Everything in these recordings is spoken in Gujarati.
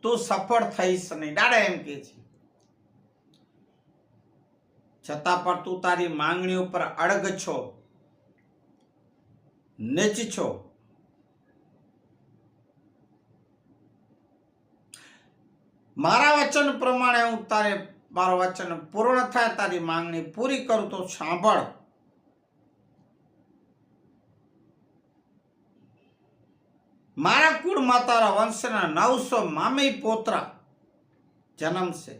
તું સફળ થઈશ નહીં, દાડા એમ કે છે. છતાં પણ તું તારી માંગણી ઉપર અડગ છો, નીચ છો. મારા વચન પ્રમાણે હું તારે મારો વચન પૂર્ણ થાય, તારી માંગણી પૂરી કરું તો સાંભળ. મારા કુળમાં તારા વંશના 900 મામી પોતરા જન્મશે,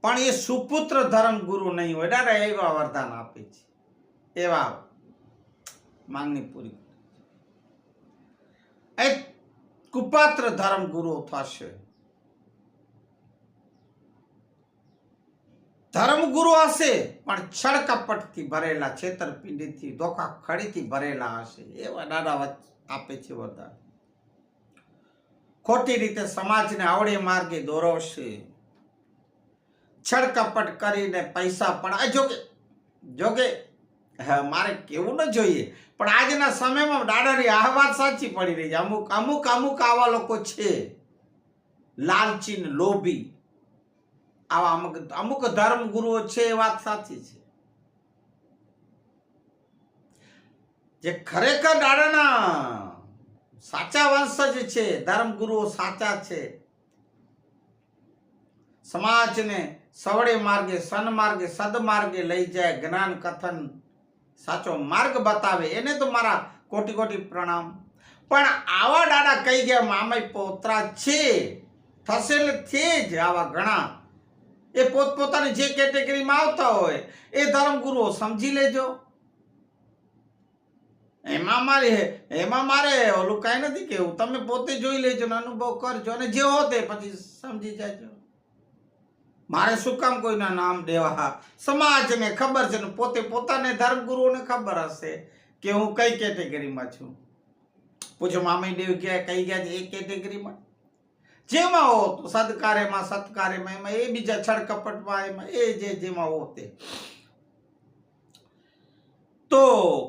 પણ એ સુપુત્ર ધર્મ ગુરુ નહીં હોય. દાદા એવા વરદાન આપે છે, એવા માંગણી પૂરી. એ કુપાત્ર ધર્મ ગુરુ થશે. ધર્મગુરુ હશે પણ છળ કપટથી ભરેલા, છેતરપિંડીથી, ધોખા ખડીથી ભરેલા હશે. એવા દાદા આપે છે વરદાન. ખોટી રીતે સમાજને આવડે માર્ગે દોરવશે, છળ કપટ કરીને પૈસા પણ જોગે મારે કેવું ન જોઈએ, પણ આજના સમયમાં દાદાની આ વાત સાચી પડી રહી છે. અમુક આવા લોકો છે, લાલચી ને લોભી. આવા અમુક ધર્મ ગુરુઓ છે, એ વાત સાચી છે. જે ખરેખર દાદાના સાચા વંશજ છે, ધર્મ ગુરુઓ સાચા છે, સમાજને સવડે માર્ગે, સન્માર્ગે, સદમાર્ગે લઈ જાય, જ્ઞાન કથન સાચો માર્ગ બતાવે, એને તો મારા કોટી કોટી પ્રણામ. પણ આવા દાદા કહી ગયા મામાઈ પોતરા છે, થશે એટલે છે જ. આવા ઘણા એ પોતપોતાની જે કેટેગરીમાં આવતા હોય એ ધર્મગુરુઓ સમજી લેજો. એમાં મારે ઓલું કાંઈ નથી કેવું. તમે પોતે જોઈ લેજો ને અનુભવ કરજો, અને જે હોતે પછી સમજી જાજો. મારે શું કામ કોઈના નામ દેવા? સમાજને ખબર છે ને પોતે પોતાને ધર્મગુરુઓને ખબર હશે કે હું કઈ કેટેગરીમાં છું. પૂછો મામી દેવ ક્યાં કઈ ગયા છે? એ કેટેગરીમાં જેમાં હો તો સદકાર્યમાં, સત્કાર્યમાં, એમાં એ બીજા છળકપટમાં, એમાં એ જેમાં હો તે. તો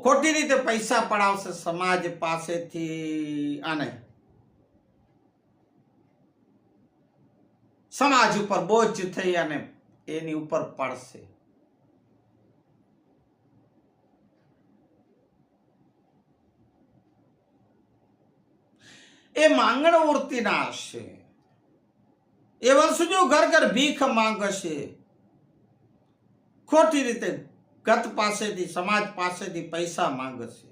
ખોટી રીતે પૈસા પડાવશે સમાજ પાસેથી, અને સમાજ ઉપર બોજ થઈ અને એની ઉપર પડશે. એ માંગણ ઉડતી ના હશે. એ વંશજો ઘર ઘર ભીખ માંગશે, ખોટી રીતે ગત પાસેથી, સમાજ પાસેથી પૈસા માંગશે.